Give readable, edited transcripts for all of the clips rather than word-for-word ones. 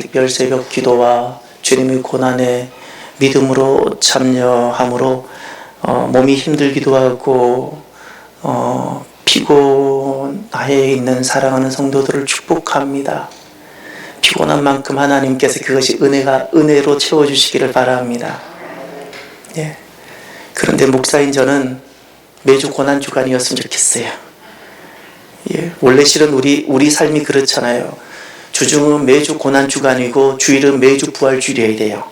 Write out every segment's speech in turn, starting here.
특별 새벽 기도와 주님의 고난에 믿음으로 참여함으로 몸이 힘들기도 하고 피곤해 있는 사랑하는 성도들을 축복합니다. 피곤한 만큼 하나님께서 그것이 은혜로 채워주시기를 바랍니다. 예. 그런데 목사인 저는 매주 고난주간이었으면 좋겠어요. 예. 원래 실은 우리 삶이 그렇잖아요. 주중은 매주 고난주간이고 주일은 매주 부활주일이어야 돼요.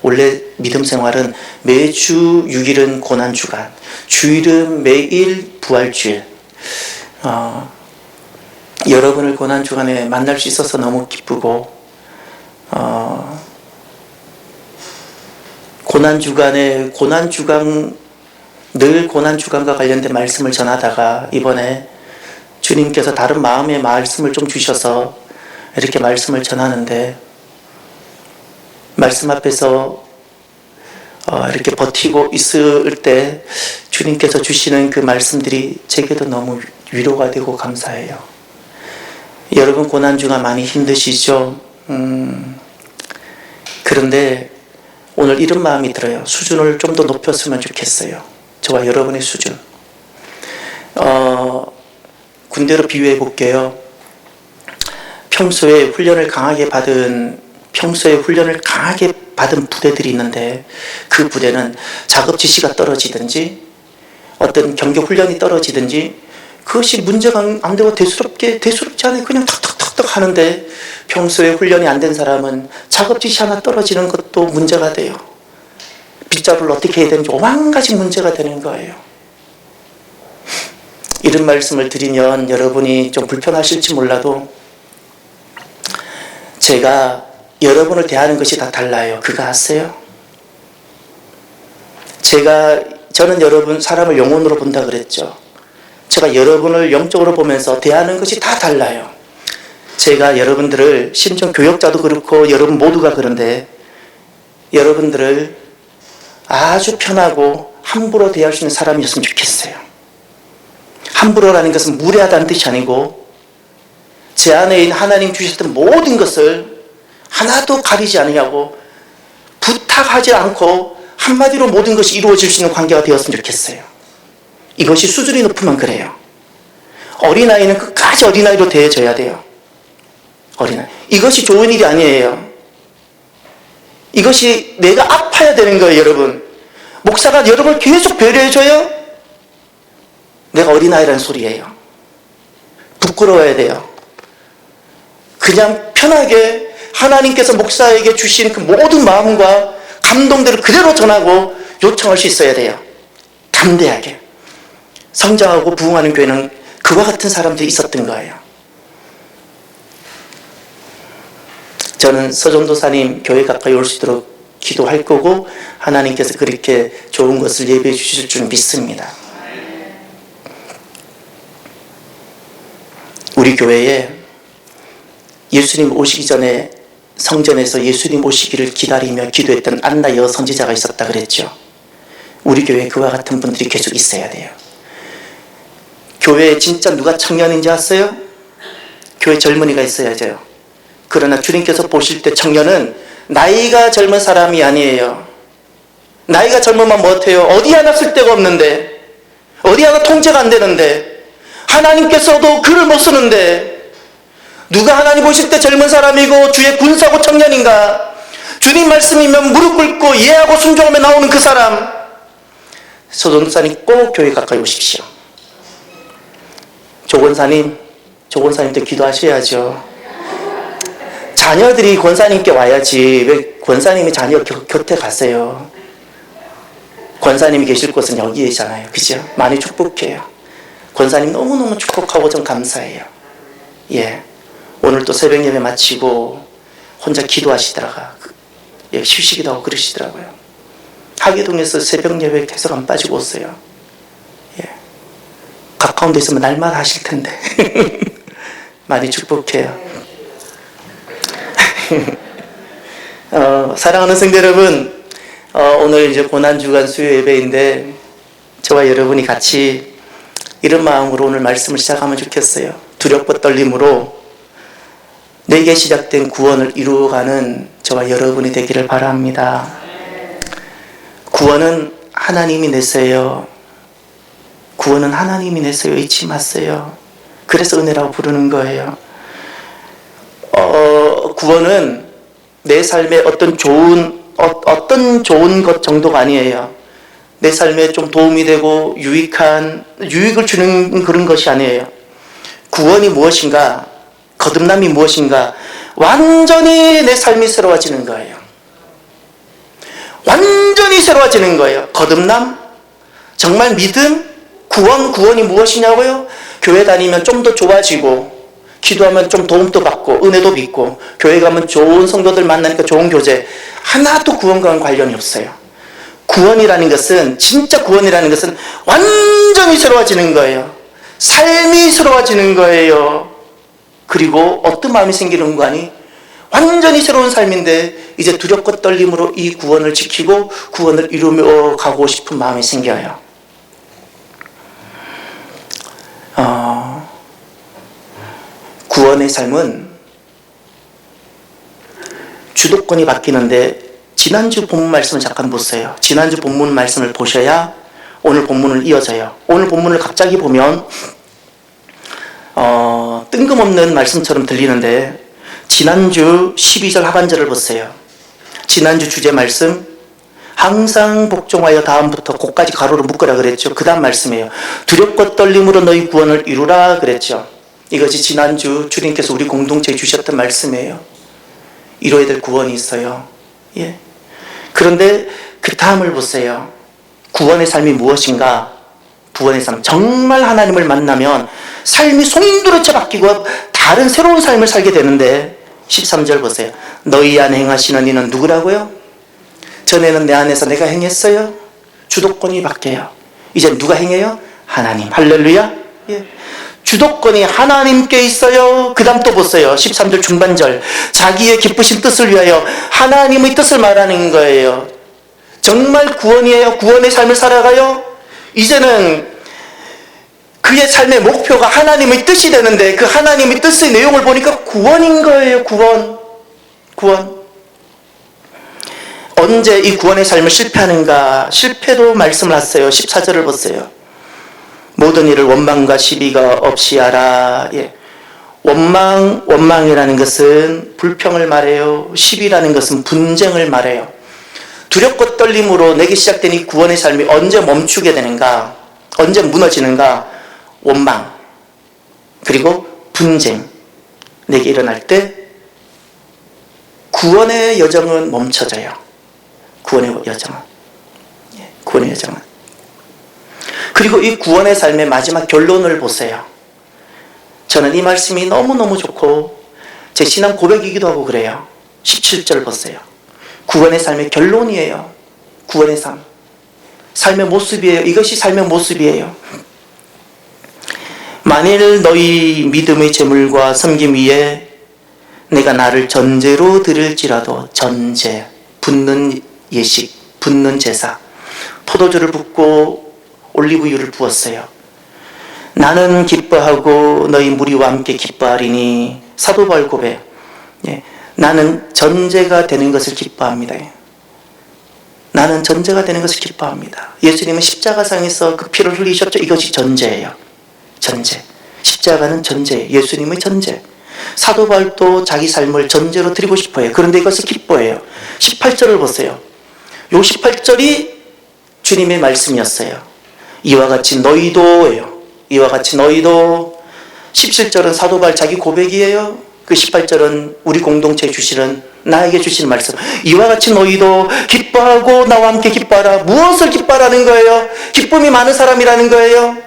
원래 믿음 생활은 매주 6일은 고난주간, 주일은 매일 부활주일. 여러분을 고난주간에 만날 수 있어서 너무 기쁘고, 늘 고난주간과 관련된 말씀을 전하다가 이번에 주님께서 다른 마음의 말씀을 좀 주셔서 이렇게 말씀을 전하는데, 말씀 앞에서 이렇게 버티고 있을 때 주님께서 주시는 그 말씀들이 제게도 너무 위로가 되고 감사해요. 여러분 고난주간 많이 힘드시죠? 그런데 오늘 이런 마음이 들어요. 수준을 좀 더 높였으면 좋겠어요. 저와 여러분의 수준. 군대로 비유해 볼게요. 평소에 훈련을 강하게 받은 부대들이 있는데, 그 부대는 작업 지시가 떨어지든지 어떤 경계 훈련이 떨어지든지 그것이 문제가 안 되고 대수롭지 않아요. 그냥 탁탁탁탁 하는데, 평소에 훈련이 안 된 사람은 작업 지시 하나 떨어지는 것도 문제가 돼요. 빗자루를 어떻게 해야 되는지 오만 가지 문제가 되는 거예요. 이런 말씀을 드리면 여러분이 좀 불편하실지 몰라도, 제가 여러분을 대하는 것이 다 달라요. 그거 아세요? 저는 여러분 사람을 영혼으로 본다 그랬죠. 제가 여러분을 영적으로 보면서 대하는 것이 다 달라요. 제가 여러분들을, 심지어 교역자도 그렇고 여러분 모두가 그런데, 여러분들을 아주 편하고 함부로 대할 수 있는 사람이었으면 좋겠어요. 함부로라는 것은 무례하다는 뜻이 아니고, 제 안에 있는 하나님 주셨던 모든 것을 하나도 가리지 않으려고 부탁하지 않고 한마디로 모든 것이 이루어질 수 있는 관계가 되었으면 좋겠어요. 이것이 수준이 높으면 그래요. 어린아이는 끝까지 어린아이로 대해줘야 돼요. 어린아이. 이것이 좋은 일이 아니에요. 이것이 내가 아파야 되는 거예요, 여러분. 목사가 여러분을 계속 배려해줘요? 내가 어린아이라는 소리예요. 부끄러워야 돼요. 그냥 편하게 하나님께서 목사에게 주신 그 모든 마음과 감동들을 그대로 전하고 요청할 수 있어야 돼요. 담대하게. 성장하고 부흥하는 교회는 그와 같은 사람들이 있었던 거예요. 저는 서정도사님 교회 가까이 올 수 있도록 기도할 거고, 하나님께서 그렇게 좋은 것을 예배해 주실 줄 믿습니다. 우리 교회에 예수님 오시기 전에 성전에서 예수님 오시기를 기다리며 기도했던 안나 여선지자가 있었다 그랬죠. 우리 교회에 그와 같은 분들이 계속 있어야 돼요. 교회에 진짜 누가 청년인지 아세요? 교회 젊은이가 있어야죠. 그러나 주님께서 보실 때 청년은 나이가 젊은 사람이 아니에요. 나이가 젊으면 못해요. 어디 하나 쓸데가 없는데, 어디 하나 통제가 안 되는데, 하나님께서도 글을 못 쓰는데, 누가 하나님 보실 때 젊은 사람이고 주의 군사고 청년인가? 주님 말씀이면 무릎 꿇고 이해하고 순종하며 나오는 그 사람. 서동사님 꼭 교회 가까이 오십시오. 조권사님도 기도하셔야죠. 자녀들이 권사님께 와야지 왜 권사님이 자녀 곁에 가세요? 권사님이 계실 곳은 여기잖아요. 그죠? 많이 축복해요. 권사님 너무너무 축복하고 좀 감사해요. 예. 오늘 또 새벽 예배 마치고 혼자 기도하시다가 쉬시기도 하고 그러시더라고요. 하계동에서 새벽 예배 계속 안 빠지고 오세요. 예. 가까운 데 있으면 날마다 하실 텐데. 많이 축복해요. 사랑하는 성도 여러분, 오늘 이제 고난주간 수요 예배인데, 저와 여러분이 같이 이런 마음으로 오늘 말씀을 시작하면 좋겠어요. 두렵고 떨림으로 내게 시작된 구원을 이루어가는 저와 여러분이 되기를 바랍니다. 구원은 하나님이 내세요. 구원은 하나님이 내세요. 잊지 마세요. 그래서 은혜라고 부르는 거예요. 구원은 내 삶에 어떤 좋은 것 정도가 아니에요. 내 삶에 좀 도움이 되고 유익을 주는 그런 것이 아니에요. 구원이 무엇인가? 거듭남이 무엇인가? 완전히 내 삶이 새로워지는 거예요. 완전히 새로워지는 거예요. 거듭남? 정말 믿음? 구원이 무엇이냐고요? 교회 다니면 좀 더 좋아지고, 기도하면 좀 도움도 받고, 은혜도 믿고, 교회 가면 좋은 성도들 만나니까 좋은 교제. 하나도 구원과는 관련이 없어요. 구원이라는 것은, 진짜 구원이라는 것은 완전히 새로워지는 거예요. 삶이 새로워지는 거예요. 그리고 어떤 마음이 생기는 거 아니? 완전히 새로운 삶인데 이제 두렵고 떨림으로 이 구원을 지키고 구원을 이루며 가고 싶은 마음이 생겨요. 구원의 삶은 주도권이 바뀌는데, 지난주 본문 말씀을 잠깐 보세요. 지난주 본문 말씀을 보셔야 오늘 본문을 이어져요. 오늘 본문을 갑자기 보면 뜬금없는 말씀처럼 들리는데, 지난주 12절 하반절을 보세요. 지난주 주제 말씀, 항상 복종하여 다음부터 곧까지 가로로 묶으라 그랬죠. 그 다음 말씀이에요. 두렵고 떨림으로 너희 구원을 이루라 그랬죠. 이것이 지난주 주님께서 우리 공동체에 주셨던 말씀이에요. 이루어야 될 구원이 있어요. 예. 그런데 그 다음을 보세요. 구원의 삶이 무엇인가? 구원의 삶. 정말 하나님을 만나면 삶이 송두리째 바뀌고 다른 새로운 삶을 살게 되는데, 13절 보세요. 너희 안에 행하시는 이는 누구라고요? 전에는 내 안에서 내가 행했어요. 주도권이 바뀌어요. 이제 누가 행해요? 하나님. 할렐루야. 예. 주도권이 하나님께 있어요. 그 다음 또 보세요. 13절 중반절. 자기의 기쁘신 뜻을 위하여 하나님의 뜻을 말하는 거예요. 정말 구원이에요. 구원의 삶을 살아가요. 이제는 그의 삶의 목표가 하나님의 뜻이 되는데, 그 하나님의 뜻의 내용을 보니까 구원인 거예요. 구원. 언제 이 구원의 삶을 실패하는가? 실패도 말씀을 하세요. 14절을 보세요. 모든 일을 원망과 시비가 없이 하라. 예. 원망이라는 것은 불평을 말해요. 시비라는 것은 분쟁을 말해요. 두렵고 떨림으로 내게 시작된 이 구원의 삶이 언제 멈추게 되는가? 언제 무너지는가? 원망, 그리고 분쟁, 내게 일어날 때 구원의 여정은 멈춰져요. 구원의 여정은. 그리고 이 구원의 삶의 마지막 결론을 보세요. 저는 이 말씀이 너무너무 좋고 제 신앙 고백이기도 하고 그래요. 17절 보세요. 구원의 삶의 결론이에요. 구원의 삶. 삶의 모습이에요. 이것이 삶의 모습이에요. 만일 너희 믿음의 제물과 섬김 위에 내가 나를 전제로 드릴지라도, 전제, 붓는 예식, 붓는 제사, 포도주를 붓고 올리브유를 부었어요. 나는 기뻐하고 너희 무리와 함께 기뻐하리니. 사도 바울 고백. 예. 나는 전제가 되는 것을 기뻐합니다. 나는 전제가 되는 것을 기뻐합니다. 예수님은 십자가상에서 그 피를 흘리셨죠. 이것이 전제예요. 전제. 십자가는 전제. 예수님의 전제. 사도 바울도 자기 삶을 전제로 드리고 싶어요. 그런데 이것을 기뻐해요. 18절을 보세요. 요 18절이 주님의 말씀이었어요. 이와 같이 너희도예요. 이와 같이 너희도. 17절은 사도 바울 자기 고백이에요. 그 18절은 우리 공동체에 주시는, 나에게 주시는 말씀. 이와 같이 너희도 기뻐하고 나와 함께 기뻐하라. 무엇을 기뻐하라는 거예요? 기쁨이 많은 사람이라는 거예요?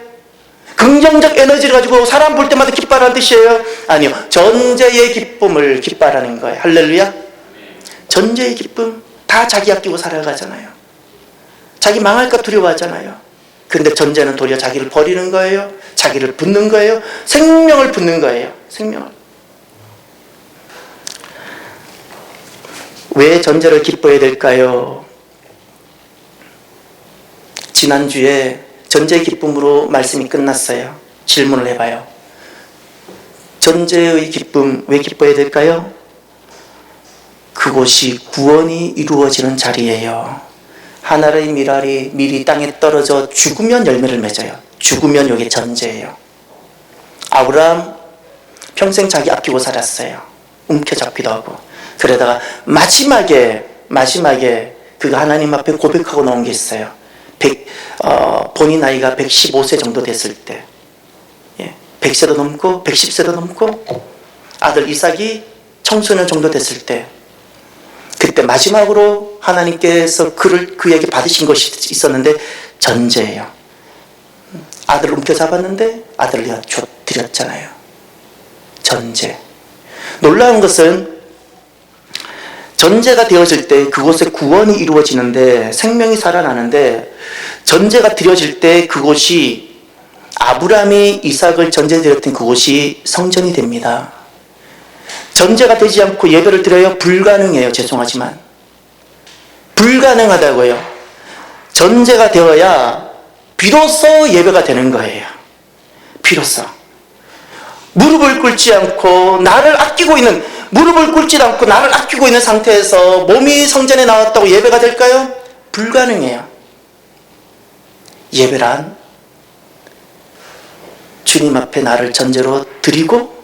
긍정적 에너지를 가지고 사람 볼 때마다 기뻐하라는 뜻이에요? 아니요. 전제의 기쁨을 기뻐하라는 거예요. 할렐루야. 전제의 기쁨. 다 자기 아끼고 살아가잖아요. 자기 망할까 두려워하잖아요. 근데 전제는 도리어 자기를 버리는 거예요. 자기를 붓는 거예요. 생명을 붓는 거예요. 생명을. 왜 전제를 기뻐해야 될까요? 지난주에 전제의 기쁨으로 말씀이 끝났어요. 질문을 해봐요. 전제의 기쁨, 왜 기뻐해야 될까요? 그곳이 구원이 이루어지는 자리예요. 하나의 밀이 땅에 떨어져 죽으면 열매를 맺어요. 죽으면 이게 전제예요. 아브라함 평생 자기 아끼고 살았어요. 움켜잡기도 하고. 그러다가 마지막에 그가 하나님 앞에 고백하고 나온 게 있어요. 본인 나이가 115세 정도 됐을 때, 100세도 넘고 110세도 넘고 아들 이삭이 청소년 정도 됐을 때, 그때 마지막으로 하나님께서 그에게 받으신 것이 있었는데 전제예요. 아들을 움켜잡았는데 아들을 드렸잖아요. 전제. 놀라운 것은 전제가 되어질 때 그곳에 구원이 이루어지는데, 생명이 살아나는데, 전제가 드려질 때 그곳이, 아브라함이 이삭을 전제드렸던 그곳이 성전이 됩니다. 전제가 되지 않고 예배를 드려요? 불가능해요. 죄송하지만 불가능하다고요. 전제가 되어야 비로소 예배가 되는 거예요. 비로소. 무릎을 꿇지 않고 나를 아끼고 있는, 무릎을 꿇지 않고 나를 아끼고 있는 상태에서 몸이 성전에 나왔다고 예배가 될까요? 불가능해요. 예배란 주님 앞에 나를 전제로 드리고,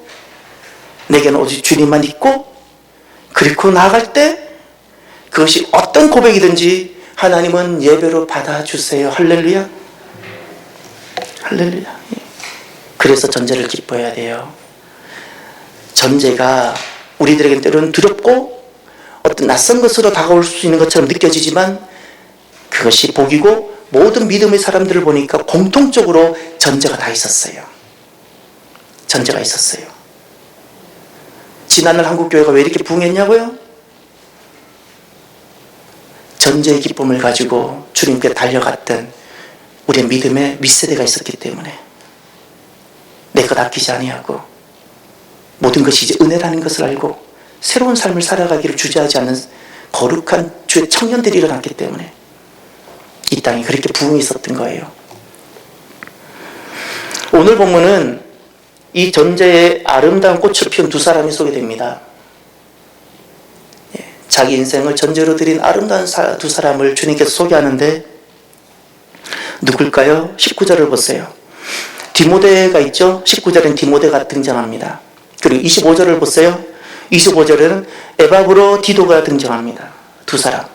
내게는 오직 주님만 있고, 그리고 나아갈 때 그것이 어떤 고백이든지 하나님은 예배로 받아주세요. 할렐루야. 할렐루야. 그래서 전제를 기뻐해야 돼요. 전제가 우리들에게는 때로는 두렵고 어떤 낯선 것으로 다가올 수 있는 것처럼 느껴지지만 그것이 복이고, 모든 믿음의 사람들을 보니까 공통적으로 전제가 다 있었어요. 전제가 있었어요. 지난날 한국교회가 왜 이렇게 부흥했냐고요? 전제의 기쁨을 가지고 주님께 달려갔던 우리의 믿음의 밑세대가 있었기 때문에, 내 것 아끼지 아니하고 모든 것이 이제 은혜라는 것을 알고 새로운 삶을 살아가기를 주저하지 않는 거룩한 주의 청년들이 일어났기 때문에 이 땅에 그렇게 부흥이 있었던 거예요. 오늘 본문은 이 전제의 아름다운 꽃을 피운 두 사람이 소개됩니다. 자기 인생을 전제로 드린 아름다운 두 사람을 주님께서 소개하는데 누굴까요? 19절을 보세요. 디모데가 있죠? 19절엔 디모데가 등장합니다. 그리고 25절을 보세요. 25절에는 에바브로 디도가 등장합니다. 두 사람.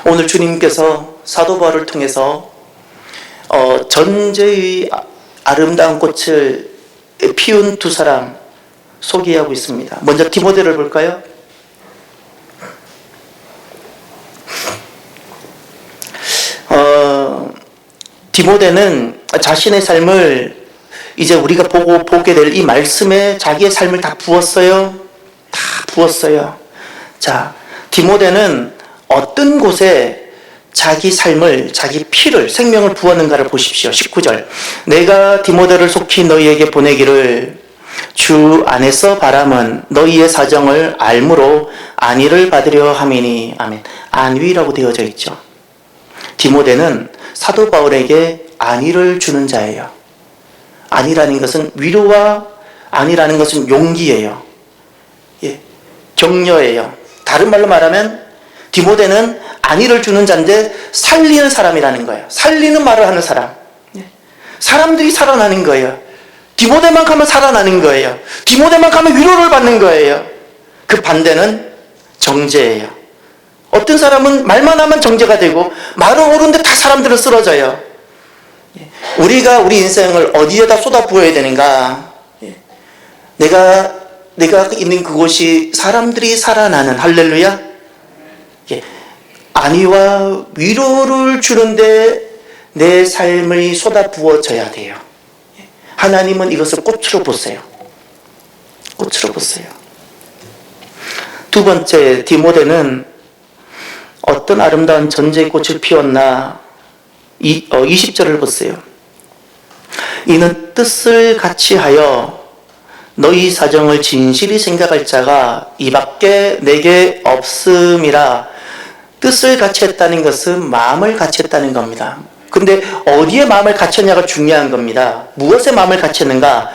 오늘 주님께서 사도 바울을 통해서 전제의 아름다운 꽃을 피운 두 사람 소개하고 있습니다. 먼저 디모데를 볼까요? 디모데는 자신의 삶을 이제 우리가 보게 될 이 말씀에 자기의 삶을 다 부었어요. 다 부었어요. 자, 디모데는 어떤 곳에 자기 삶을, 자기 피를, 생명을 부었는가를 보십시오. 19절. 내가 디모데를 속히 너희에게 보내기를 주 안에서 바람은 너희의 사정을 알므로 안위를 받으려 함이니. 아멘. 안위라고 되어져 있죠. 디모데는 사도 바울에게 안위를 주는 자예요. 안위라는 것은 위로와, 안위라는 것은 용기예요. 격려예요. 다른 말로 말하면 디모데는 안위를 주는 자인데 살리는 사람이라는 거예요. 살리는 말을 하는 사람. 사람들이 살아나는 거예요. 디모데만 가면 살아나는 거예요. 디모데만 가면 위로를 받는 거예요. 그 반대는 정죄예요. 어떤 사람은 말만 하면 정죄가 되고 말은 옳은데 다 사람들은 쓰러져요. 우리가 우리 인생을 어디에다 쏟아부어야 되는가? 내가 있는 그곳이 사람들이 살아나는, 할렐루야. 안위와 위로를 주는데 내 삶이 쏟아부어져야 돼요. 하나님은 이것을 꽃으로 보세요. 꽃으로 보세요. 두 번째, 디모데는 어떤 아름다운 전제의 꽃을 피웠나? 20절을 보세요. 이는 뜻을 같이 하여 너희 사정을 진실히 생각할 자가 이밖에 내게 없음이라. 뜻을 같이 했다는 것은 마음을 같이 했다는 겁니다. 근데 어디에 마음을 갖췄냐가 중요한 겁니다. 무엇에 마음을 갖췄는가?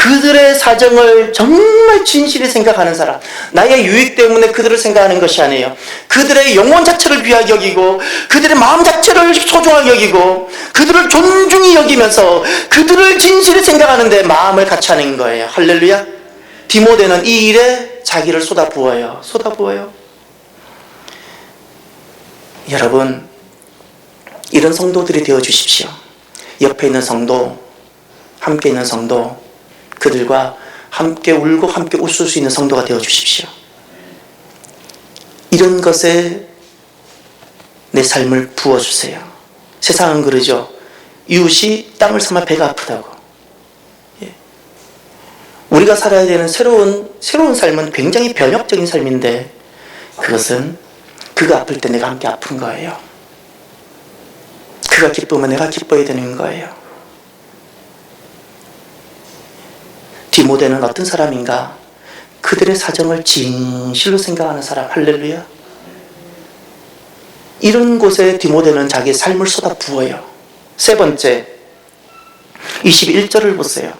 그들의 사정을 정말 진실히 생각하는 사람, 나의 유익 때문에 그들을 생각하는 것이 아니에요. 그들의 영혼 자체를 귀하게 여기고 그들의 마음 자체를 소중하게 여기고 그들을 존중히 여기면서 그들을 진실히 생각하는데 마음을 같이 하는 거예요. 할렐루야. 디모데는 이 일에 자기를 쏟아부어요. 여러분, 이런 성도들이 되어주십시오. 옆에 있는 성도, 함께 있는 성도, 그들과 함께 울고 함께 웃을 수 있는 성도가 되어주십시오. 이런 것에 내 삶을 부어주세요. 세상은 그러죠. 이웃이 땅을 삼아 배가 아프다고. 우리가 살아야 되는 새로운 삶은 굉장히 변혁적인 삶인데, 그것은 그가 아플 때 내가 함께 아픈 거예요. 그가 기쁘면 내가 기뻐야 되는 거예요. 디모데는 어떤 사람인가? 그들의 사정을 진실로 생각하는 사람. 할렐루야. 이런 곳에 디모데는 자기의 삶을 쏟아부어요. 세 번째, 21절을 보세요.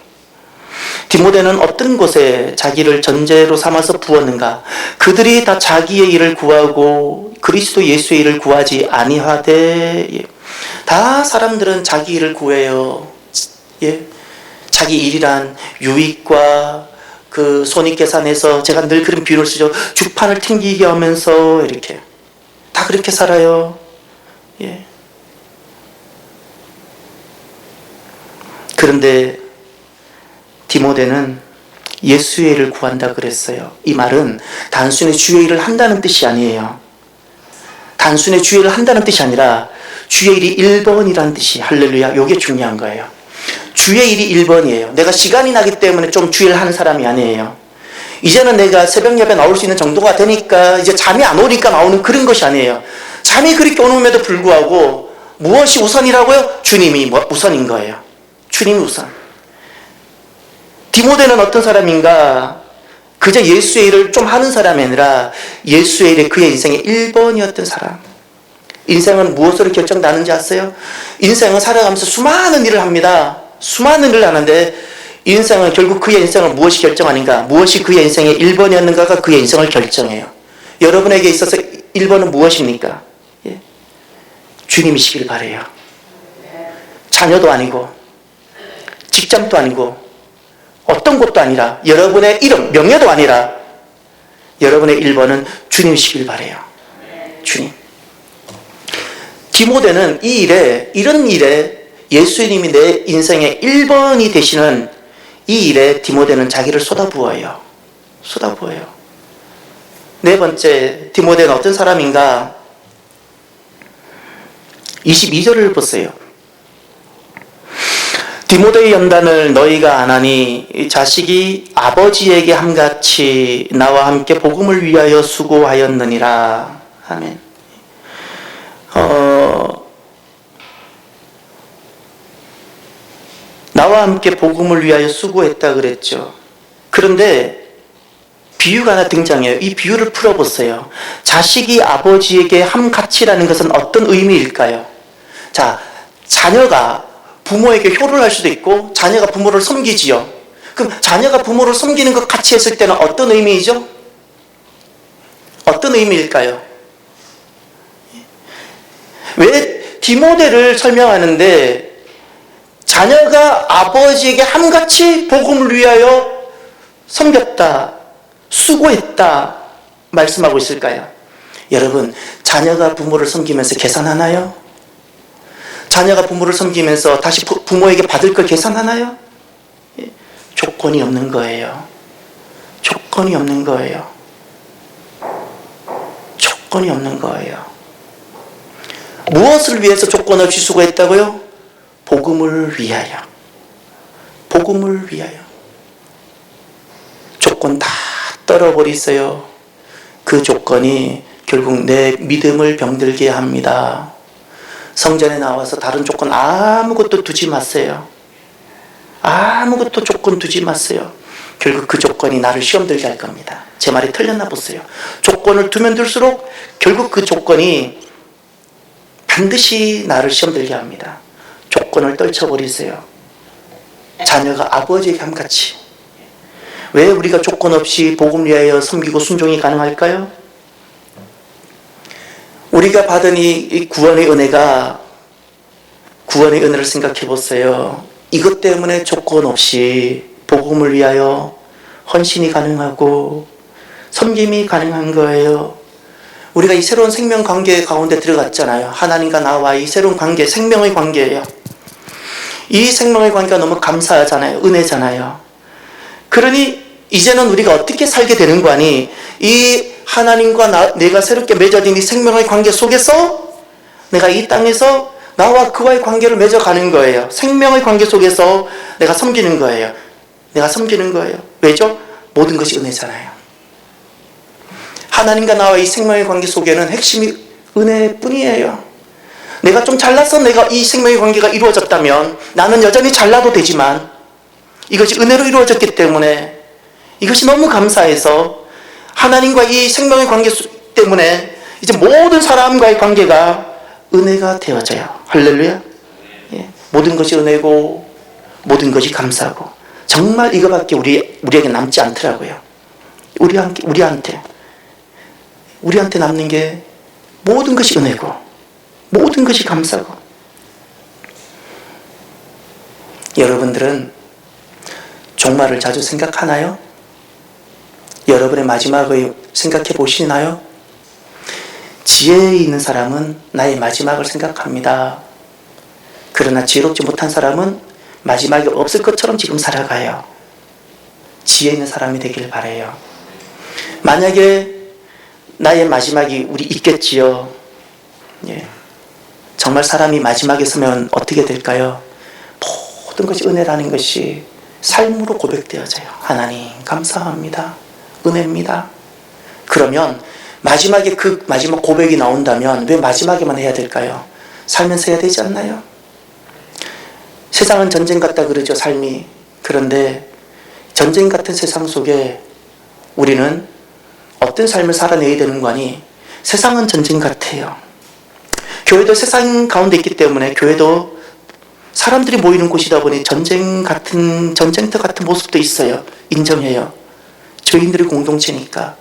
디모데는 어떤 곳에 자기를 전제로 삼아서 부었는가? 그들이 다 자기의 일을 구하고 그리스도 예수의 일을 구하지 아니하되. 다 사람들은 자기 일을 구해요. 자기 일이란 유익과 그 손익계산해서, 제가 늘 그런 비유를 쓰죠. 주판을 튕기게 하면서 이렇게 다 그렇게 살아요. 그런데 디모데는 예수의 일을 구한다 그랬어요. 이 말은 단순히 주의 일을 한다는 뜻이 아니에요. 단순히 주의 일을 한다는 뜻이 아니라 주의 일이 1번이라는 뜻이, 할렐루야, 이게 중요한 거예요. 주의 일이 1번이에요. 내가 시간이 나기 때문에 좀 주일 하는 사람이 아니에요. 이제는 내가 새벽 예배 나올 수 있는 정도가 되니까 이제 잠이 안 오니까 나오는 그런 것이 아니에요. 잠이 그렇게 오는데도 불구하고 무엇이 우선이라고요? 주님이 우선인 거예요. 주님이 우선. 디모데는 어떤 사람인가? 그저 예수의 일을 좀 하는 사람이 아니라 예수의 일이 그의 인생의 1번이었던 사람. 인생은 무엇으로 결정나는지 아세요? 인생은 살아가면서 수많은 일을 합니다. 수많은 일을 하는데 인생은 결국 그의 인생을 무엇이 결정하는가? 무엇이 그의 인생의 1번이었는가가 그의 인생을 결정해요. 여러분에게 있어서 1번은 무엇입니까? 주님이시길 바라요. 자녀도 아니고 직장도 아니고 어떤 것도 아니라 여러분의 이름, 명예도 아니라 여러분의 1번은 주님이시길 바라요. 주님. 디모데는 이런 일에 예수님이 내 인생의 1번이 되시는 이 일에 디모데는 자기를 쏟아부어요. 네 번째, 디모데는 어떤 사람인가? 22절을 보세요. 디모데의 연단을 너희가 안 하니 자식이 아버지에게 함같이 나와 함께 복음을 위하여 수고하였느니라. 아멘. 나와 함께 복음을 위하여 수고했다 그랬죠. 그런데 비유가 하나 등장해요. 이 비유를 풀어보세요. 자식이 아버지에게 함같이라는 것은 어떤 의미일까요? 자, 자녀가 부모에게 효를 할 수도 있고 자녀가 부모를 섬기지요. 그럼 자녀가 부모를 섬기는 것 같이 했을 때는 어떤 의미이죠? 어떤 의미일까요? 왜 디모데를 설명하는데 자녀가 아버지에게 함같이 복음을 위하여 섬겼다, 수고했다 말씀하고 있을까요? 여러분, 자녀가 부모를 섬기면서 계산하나요? 자녀가 부모를 섬기면서 다시 부모에게 받을 걸 계산하나요? 조건이 없는 거예요. 조건이 없는 거예요. 조건이 없는 거예요. 무엇을 위해서 조건 없이 수고했다고요? 복음을 위하여. 복음을 위하여. 조건 다 떨어버리세요. 그 조건이 결국 내 믿음을 병들게 합니다. 성전에 나와서 다른 조건 아무것도 두지 마세요. 아무것도 조건 두지 마세요. 결국 그 조건이 나를 시험 들게 할 겁니다. 제 말이 틀렸나 보세요. 조건을 두면 둘수록 결국 그 조건이 반드시 나를 시험 들게 합니다. 조건을 떨쳐버리세요. 자녀가 아버지에게 함같이 왜 우리가 조건 없이 복음 위하여 섬기고 순종이 가능할까요? 우리가 받은 이 구원의 은혜를 생각해 보세요. 이것 때문에 조건 없이 복음을 위하여 헌신이 가능하고 섬김이 가능한 거예요. 우리가 이 새로운 생명 관계 가운데 들어갔잖아요. 하나님과 나와 이 새로운 관계, 생명의 관계예요. 이 생명의 관계가 너무 감사하잖아요. 은혜잖아요. 그러니 이제는 우리가 어떻게 살게 되는 거 아니? 이 하나님과 내가 새롭게 맺어진 이 생명의 관계 속에서 내가 이 땅에서 나와 그와의 관계를 맺어가는 거예요. 생명의 관계 속에서 내가 섬기는 거예요. 내가 섬기는 거예요. 왜죠? 모든 것이 은혜잖아요. 하나님과 나와 이 생명의 관계 속에는 핵심이 은혜뿐이에요. 내가 좀 잘나서 내가 이 생명의 관계가 이루어졌다면 나는 여전히 잘나도 되지만 이것이 은혜로 이루어졌기 때문에 이것이 너무 감사해서 하나님과 이 생명의 관계 때문에 이제 모든 사람과의 관계가 은혜가 되어져요. 할렐루야. 예. 모든 것이 은혜고 모든 것이 감사하고 정말 이거밖에 우리에게 남지 않더라고요. 우리한테 남는 게 모든 것이 은혜고 모든 것이 감사고. 여러분들은 종말을 자주 생각하나요? 여러분의 마지막을 생각해 보시나요? 지혜에 있는 사람은 나의 마지막을 생각합니다. 그러나 지혜롭지 못한 사람은 마지막이 없을 것처럼 지금 살아가요. 지혜 있는 사람이 되길 바라요. 만약에 나의 마지막이 우리 있겠지요. 예. 정말 사람이 마지막에 서면 어떻게 될까요? 모든 것이 은혜라는 것이 삶으로 고백되어져요. 하나님 감사합니다. 은혜입니다. 그러면 마지막에 그 마지막 고백이 나온다면 왜 마지막에만 해야 될까요? 살면서 해야 되지 않나요? 세상은 전쟁 같다 그러죠, 삶이. 그런데 전쟁 같은 세상 속에 우리는 어떤 삶을 살아내야 되는 거니? 세상은 전쟁 같아요. 교회도 세상 가운데 있기 때문에 교회도 사람들이 모이는 곳이다 보니 전쟁터 같은 모습도 있어요. 인정해요. 죄인들의 공동체니까.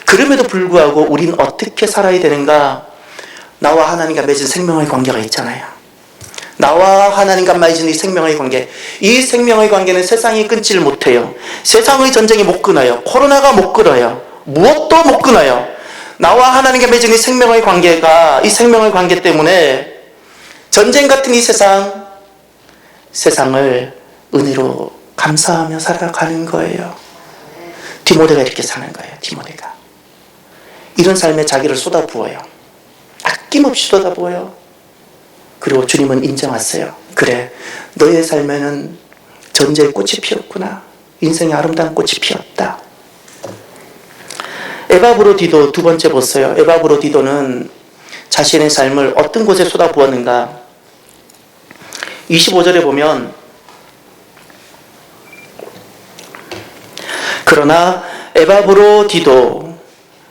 그럼에도 불구하고 우리는 어떻게 살아야 되는가? 나와 하나님과 맺은 생명의 관계가 있잖아요. 나와 하나님과 맺은 이 생명의 관계. 이 생명의 관계는 세상이 끊지를 못해요. 세상의 전쟁이 못 끊어요. 코로나가 못 끊어요. 무엇도 못 끊어요. 나와 하나님과 맺은 이 생명의 관계가, 이 생명의 관계 때문에 전쟁 같은 이 세상을 은혜로 감사하며 살아가는 거예요. 디모데가 이렇게 사는 거예요. 디모데가 이런 삶에 자기를 쏟아부어요. 아낌없이 쏟아부어요. 그리고 주님은 인정하세요. 그래, 너의 삶에는 전쟁의 꽃이 피었구나. 인생의 아름다운 꽃이 피었다. 에바브로디도 두 번째 보세요. 에바브로디도는 자신의 삶을 어떤 곳에 쏟아부었는가? 25절에 보면, 그러나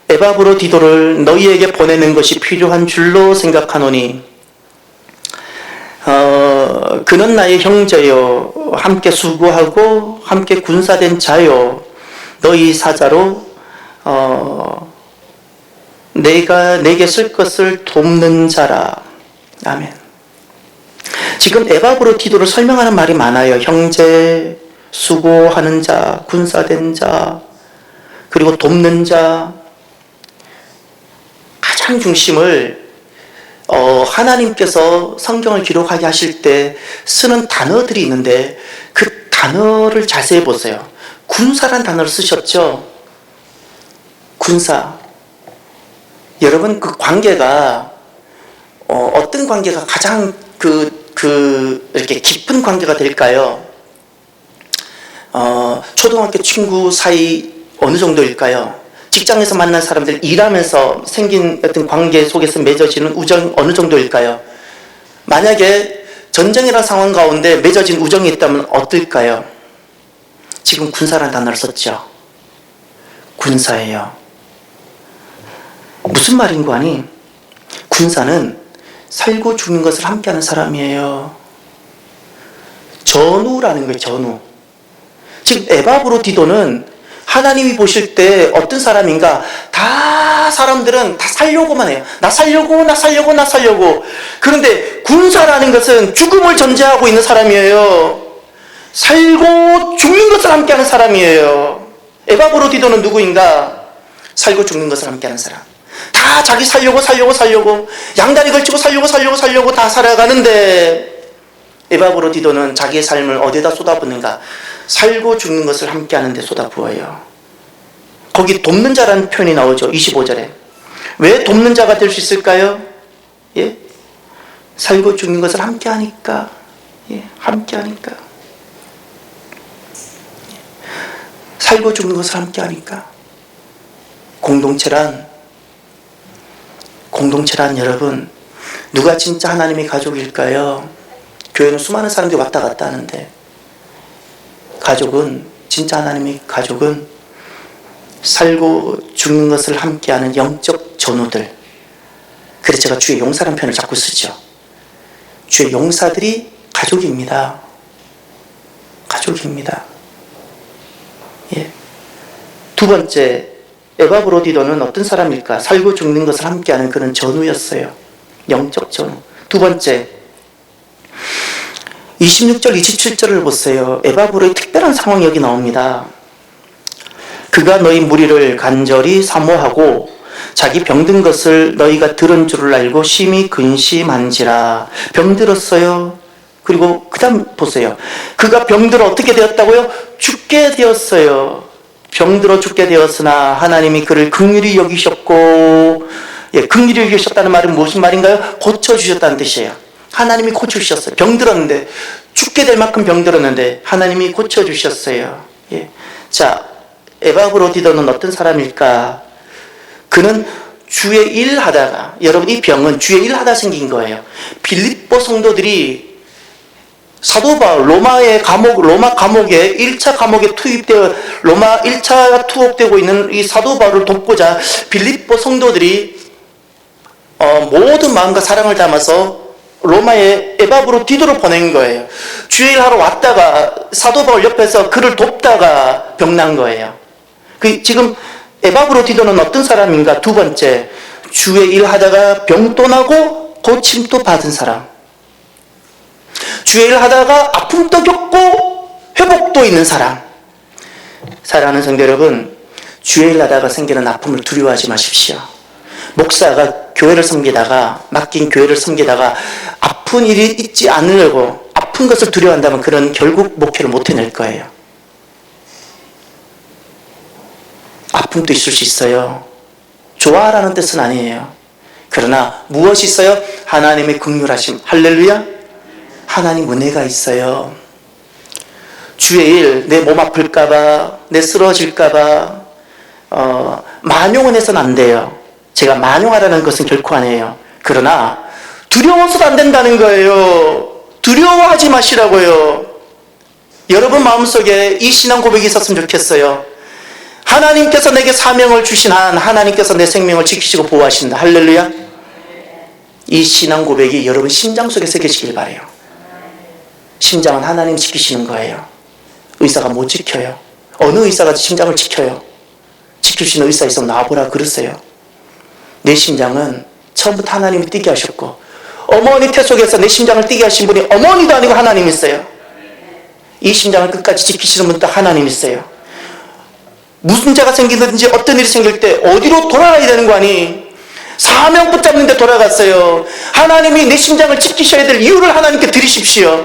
에바브로디도를 너희에게 보내는 것이 필요한 줄로 생각하노니 그는 나의 형제요 함께 수고하고 함께 군사된 자요 너희 사자로 내가 내게 쓸 것을 돕는 자라. 아멘. 지금 에바브로디도를 설명하는 말이 많아요. 형제, 수고하는 자, 군사된 자, 그리고 돕는 자. 가장 중심을 하나님께서 성경을 기록하게 하실 때 쓰는 단어들이 있는데 그 단어를 자세히 보세요. 군사란 단어를 쓰셨죠? 군사. 여러분, 그 관계가 어떤 관계가 가장 이렇게 깊은 관계가 될까요? 초등학교 친구 사이 어느 정도일까요? 직장에서 만난 사람들, 일하면서 생긴 어떤 관계 속에서 맺어지는 우정 어느 정도일까요? 만약에 전쟁이라는 상황 가운데 맺어진 우정이 있다면 어떨까요? 지금 군사라는 단어를 썼죠. 군사예요. 무슨 말인 거 아니? 군사는 살고 죽는 것을 함께하는 사람이에요. 전우라는 거예요. 전우. 지금 에바브로디도는 하나님이 보실 때 어떤 사람인가? 다 사람들은 다 살려고만 해요. 나 살려고, 나 살려고, 나 살려고. 그런데 군사라는 것은 죽음을 전제하고 있는 사람이에요. 살고 죽는 것을 함께하는 사람이에요. 에바브로디도는 누구인가? 살고 죽는 것을 함께하는 사람. 다 자기 살려고 양다리 걸치고 살려고 다 살아가는데, 에바브로디도는 자기의 삶을 어디다 쏟아붓는가? 살고 죽는 것을 함께하는 데 쏟아부어요. 거기 돕는 자라는 표현이 나오죠. 25절에. 왜 돕는 자가 될 수 있을까요? 예? 살고 죽는 것을 함께하니까. 예, 함께하니까. 살고 죽는 것을 함께하니까. 공동체란 여러분, 누가 진짜 하나님의 가족일까요? 교회는 수많은 사람들이 왔다 갔다 하는데, 진짜 하나님의 가족은 살고 죽는 것을 함께하는 영적 전우들. 그래서 제가 주의 용사라는 표현을 자꾸 쓰죠. 주의 용사들이 가족입니다. 가족입니다. 예. 두 번째, 에바브로디도는 어떤 사람일까? 살고 죽는 것을 함께하는 그런 전우였어요. 영적 전우. 두 번째, 26절, 27절을 보세요. 에바브로의 특별한 상황이 여기 나옵니다. 그가 너희 무리를 간절히 사모하고 자기 병든 것을 너희가 들은 줄을 알고 심히 근심한지라. 병들었어요. 그리고 그 다음 보세요. 그가 병들어 어떻게 되었다고요? 죽게 되었어요. 병들어 죽게 되었으나 하나님이 그를 긍휼히 여기셨고, 예, 긍휼히 여기셨다는 말은 무슨 말인가요? 고쳐주셨다는 뜻이에요. 하나님이 고쳐주셨어요. 병들었는데, 죽게 될 만큼 병들었는데 하나님이 고쳐주셨어요. 예. 자, 에바브로디도는 어떤 사람일까? 그는 주의 일 하다가, 여러분 이 병은 주의 일 하다 생긴 거예요. 빌립보 성도들이 사도 바울, 로마 감옥에 1차 감옥에 투입되어 로마 1차가 투옥되고 있는 이 사도 바울을 돕고자 빌립보 성도들이 모든 마음과 사랑을 담아서 로마의 에바브로디도로 보낸 거예요. 주의 일 하러 왔다가 사도 바울 옆에서 그를 돕다가 병난 거예요. 지금 에바브로디도는 어떤 사람인가? 두 번째, 주의 일 하다가 병도 나고 고침도 받은 사람. 주의 일 하다가 아픔도 겪고 회복도 있는 사람. 사랑하는 성도 여러분, 주의 일 하다가 생기는 아픔을 두려워하지 마십시오. 목사가 교회를 섬기다가, 맡긴 교회를 섬기다가 아픈 일이 있지 않으려고 아픈 것을 두려워한다면 그런 결국 목표를 못 해낼 거예요. 아픔도 있을 수 있어요. 좋아라는 뜻은 아니에요. 그러나 무엇이 있어요? 하나님의 긍휼하심. 할렐루야. 하나님 은혜가 있어요. 주의 일, 내 몸 아플까봐, 내 쓰러질까봐 만용은 해서는 안 돼요. 제가 만용하라는 것은 결코 아니에요. 그러나 두려워서도 안 된다는 거예요. 두려워하지 마시라고요. 여러분 마음속에 이 신앙 고백이 있었으면 좋겠어요. 하나님께서 내게 사명을 주신 한 하나님께서 내 생명을 지키시고 보호하신다. 할렐루야. 이 신앙 고백이 여러분 심장 속에 새겨지길 바라요. 심장은 하나님 지키시는 거예요. 의사가 못 지켜요. 어느 의사가 심장을 지켜요? 지킬 수 있는 의사 있으면 나와보라 그러세요. 내 심장은 처음부터 하나님이 뛰게 하셨고, 어머니 태 속에서 내 심장을 뛰게 하신 분이 어머니도 아니고 하나님 있어요. 이 심장을 끝까지 지키시는 분도 하나님 있어요. 무슨 죄가 생기든지 어떤 일이 생길 때 어디로 돌아가야 되는 거 아니? 사명 붙잡는데 돌아갔어요. 하나님이 내 심장을 지키셔야 될 이유를 하나님께 드리십시오.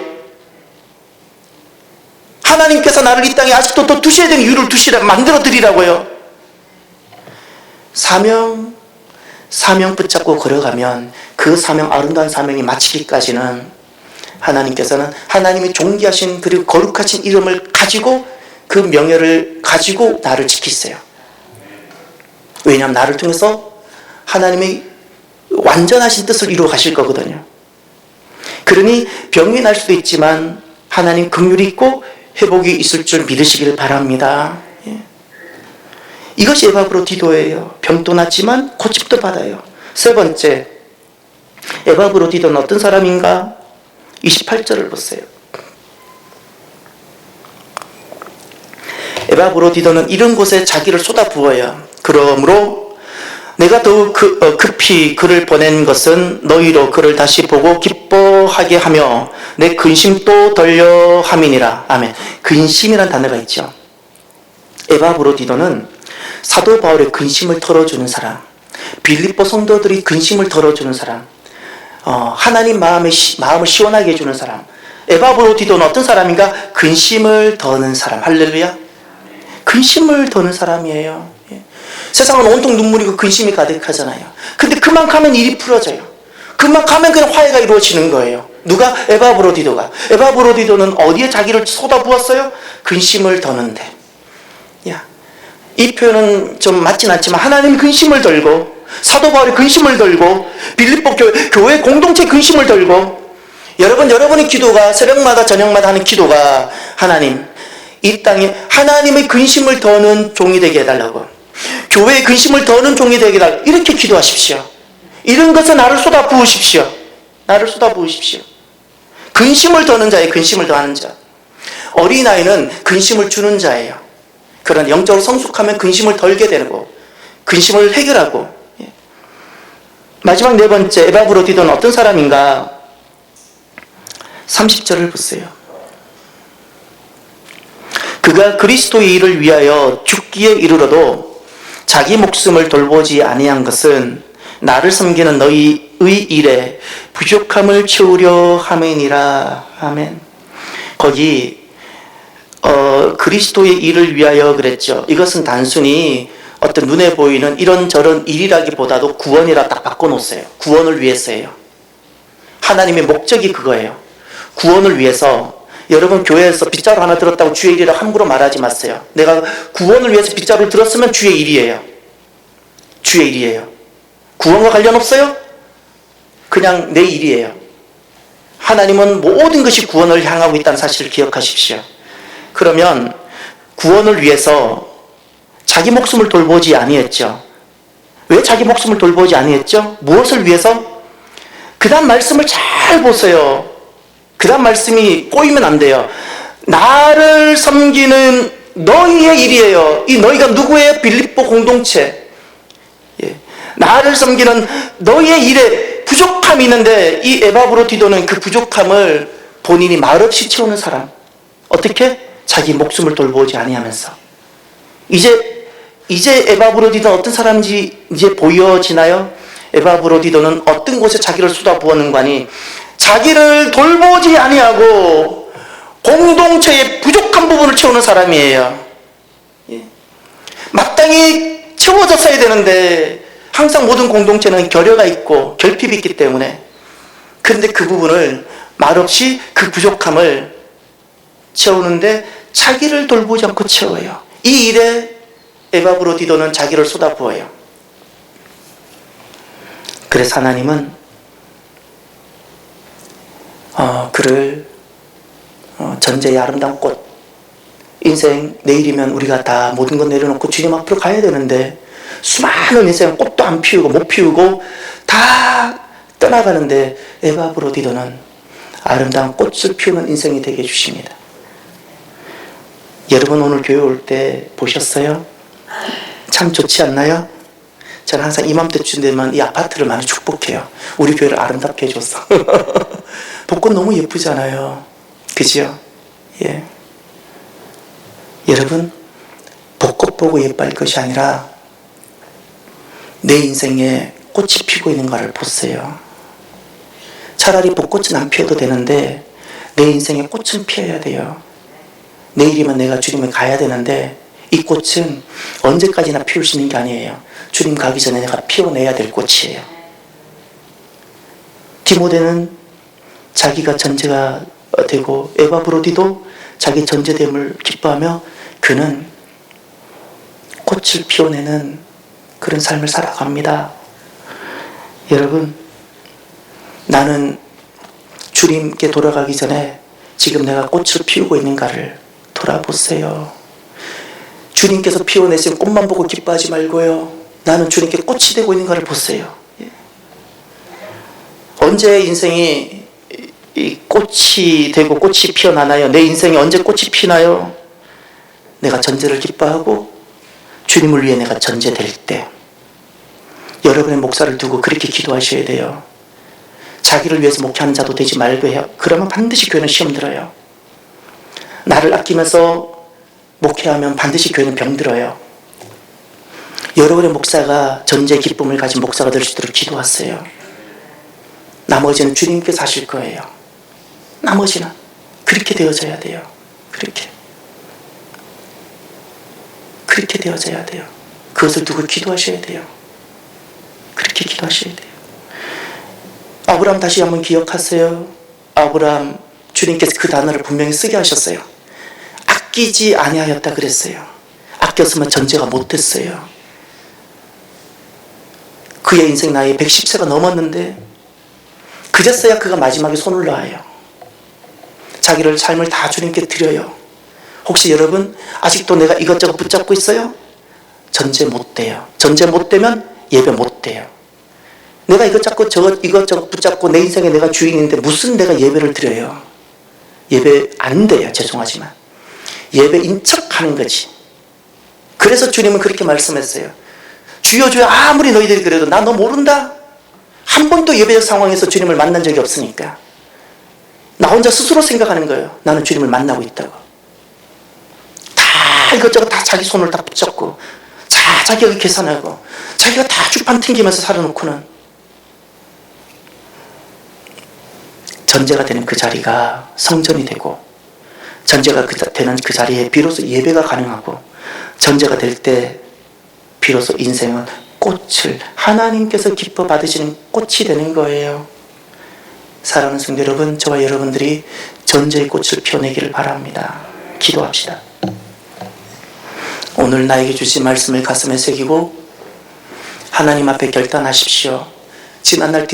하나님께서 나를 이 땅에 아직도 또 두셔야 되는 이유를 만들어 드리라고요. 사명 붙잡고 걸어가면 그 사명, 아름다운 사명이 마치기까지는 하나님께서는 하나님이 존귀하신 그리고 거룩하신 이름을 가지고 그 명예를 가지고 나를 지키세요. 왜냐하면 나를 통해서 하나님의 완전하신 뜻을 이루어 가실 거거든요. 그러니 병이 날 수도 있지만 하나님 긍휼이 있고 회복이 있을 줄 믿으시길 바랍니다. 예. 이것이 에바브로디도예요. 병도 났지만 고침도 받아요. 세 번째, 에바브로디도는 어떤 사람인가? 28절을 보세요. 에바브로디도는 이런 곳에 자기를 쏟아부어요. 그러므로 내가 더욱 급히 그를 보낸 것은 너희로 그를 다시 보고 기뻐하게 하며 내 근심도 덜려 함이니라. 아멘. 근심이란 단어가 있죠. 에바브로디도는 사도 바울의 근심을 털어주는 사람, 빌립보 성도들이 근심을 털어주는 사람, 하나님 마음을 시원하게 해주는 사람. 에바브로디도는 어떤 사람인가? 근심을 더는 사람. 할렐루야. 근심을 더는 사람이에요. 세상은 온통 눈물이고 근심이 가득하잖아요. 근데 그만 가면 일이 풀어져요. 그만 가면 그냥 화해가 이루어지는 거예요. 누가? 에바브로디도가. 에바브로디도는 어디에 자기를 쏟아부었어요? 근심을 더는데. 이 표현은 좀 맞진 않지만 하나님 근심을 덜고, 사도 바울이 근심을 덜고, 빌립보 교회 공동체 근심을 덜고, 여러분의 기도가, 새벽마다 저녁마다 하는 기도가, 하나님, 이 땅에 하나님의 근심을 더는 종이 되게 해달라고, 교회의 근심을 더는 종이 되게 해달라고, 이렇게 기도하십시오. 이런 것에 나를 쏟아 부으십시오. 나를 쏟아 부으십시오. 근심을 더는 자예요. 근심을 더하는 자. 어린아이는 근심을 주는 자예요. 그런 영적으로 성숙하면 근심을 덜게 되고 근심을 해결하고. 마지막 네 번째, 에바브로디도는 어떤 사람인가? 30절을 보세요. 그가 그리스도의 일을 위하여 죽기에 이르러도 자기 목숨을 돌보지 아니한 것은 나를 섬기는 너희의 일에 부족함을 채우려 함이니라. 아멘. 거기 그리스도의 일을 위하여 그랬죠. 이것은 단순히 어떤 눈에 보이는 이런저런 일이라기보다도 구원이라 딱 바꿔놓으세요. 구원을 위해서예요. 하나님의 목적이 그거예요. 구원을 위해서. 여러분 교회에서 빗자루 하나 들었다고 주의 일이라 함부로 말하지 마세요. 내가 구원을 위해서 빗자루를 들었으면 주의 일이에요. 주의 일이에요. 구원과 관련 없어요? 그냥 내 일이에요. 하나님은 모든 것이 구원을 향하고 있다는 사실을 기억하십시오. 그러면 구원을 위해서 자기 목숨을 돌보지 아니했죠. 왜 자기 목숨을 돌보지 아니했죠? 무엇을 위해서? 그 다음 말씀을 잘 보세요. 그 다음 말씀이 꼬이면 안 돼요. 나를 섬기는 너희의 일이에요. 이 너희가 누구예요? 빌립보 공동체. 나를 섬기는 너희의 일에 부족함이 있는데 이 에바브로디도는 그 부족함을 본인이 말없이 채우는 사람. 어떻게? 자기 목숨을 돌보지 아니하면서. 이제 에바브로디도는 어떤 사람인지 이제 보여지나요? 에바브로디도는 어떤 곳에 자기를 쏟아부었는가니 자기를 돌보지 아니하고 공동체의 부족한 부분을 채우는 사람이에요. 마땅히 채워졌어야 되는데 항상 모든 공동체는 결여가 있고 결핍이 있기 때문에, 그런데 그 부분을 말없이 그 부족함을 채우는데 자기를 돌보지 않고 채워요. 이 일에 에바브로디도는 자기를 쏟아부어요. 그래서 하나님은 그를 전제의 아름다운 꽃, 인생 내일이면 우리가 다 모든 것 내려놓고 주님 앞으로 가야 되는데 수많은 인생 꽃도 안 피우고 못 피우고 다 떠나가는데 에바브로디도는 아름다운 꽃을 피우는 인생이 되게 해주십니다. 여러분 오늘 교회 올 때 보셨어요? 참 좋지 않나요? 저는 항상 이맘때쯤 되면 이 아파트를 많이 축복해요. 우리 교회를 아름답게 해줘서. 벚꽃 너무 예쁘잖아요. 그죠? 예. 여러분, 벚꽃 보고 예뻐할 것이 아니라 내 인생에 꽃이 피고 있는가를 보세요. 차라리 벚꽃은 안 피어도 되는데 내 인생에 꽃은 피어야 돼요. 내일이면 내가 주님을 가야 되는데 이 꽃은 언제까지나 피울 수 있는 게 아니에요. 주님 가기 전에 내가 피워내야 될 꽃이에요. 디모데는 자기가 전제가 되고 에바브로디도 자기 전제됨을 기뻐하며 그는 꽃을 피워내는 그런 삶을 살아갑니다. 여러분, 나는 주님께 돌아가기 전에 지금 내가 꽃을 피우고 있는가를 돌아보세요. 주님께서 피워내신 꽃만 보고 기뻐하지 말고요. 나는 주님께 꽃이 되고 있는가를 보세요. 언제 인생이 이 꽃이 되고 꽃이 피어나나요? 내 인생에 언제 꽃이 피나요? 내가 전제를 기뻐하고 주님을 위해 내가 전제될 때 여러분의 목사를 두고 그렇게 기도하셔야 돼요. 자기를 위해서 목회하는 자도 되지 말고 해요. 그러면 반드시 교회는 시험 들어요. 나를 아끼면서 목회하면 반드시 교회는 병들어요. 여러분의 목사가 전제 기쁨을 가진 목사가 될 수 있도록 기도하세요. 나머지는 주님께서 하실 거예요. 나머지는 그렇게 되어져야 돼요. 그렇게 되어져야 돼요. 그것을 두고 기도하셔야 돼요. 그렇게 기도하셔야 돼요. 아브라함 다시 한번 기억하세요. 아브라함 주님께서 그 단어를 분명히 쓰게 하셨어요. 아끼지 아니하였다 그랬어요. 아꼈으면 전제가 못됐어요. 그의 인생 나이 110세가 넘었는데 그제서야 그가 마지막에 손을 놔요. 자기를 삶을 다 주님께 드려요. 혹시 여러분 아직도 내가 이것저것 붙잡고 있어요? 전제 못 돼요. 전제 못 되면 예배 못 돼요. 내가 이것저것 붙잡고 내 인생에 내가 주인인데 무슨 내가 예배를 드려요? 예배 안 돼요. 죄송하지만. 예배인 척 하는 거지. 그래서 주님은 그렇게 말씀했어요. 주여 주여 아무리 너희들이 그래도 나 너 모른다? 한 번도 예배적 상황에서 주님을 만난 적이 없으니까. 나 혼자 스스로 생각하는 거예요. 나는 주님을 만나고 있다고. 다 이것저것 다 자기 손을 다 붙잡고 자기가 계산하고 자기가 다 주판 튕기면서 살아놓고는 전제가 되는 그 자리가 성전이 되고 전제가 되는 그 자리에 비로소 예배가 가능하고 전제가 될 때 비로소 인생은 꽃을 하나님께서 기뻐 받으시는 꽃이 되는 거예요. 사랑하는 성도 여러분, 저와 여러분들이 전제의 꽃을 피워내기를 바랍니다. 기도합시다. 오늘 나에게 주신 말씀을 가슴에 새기고 하나님 앞에 결단하십시오. 지난날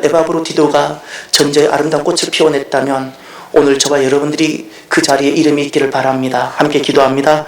에바브로디도가 전제의 아름다운 꽃을 피워냈다면 오늘 저와 여러분들이 그 자리에 이름이 있기를 바랍니다. 함께 기도합니다.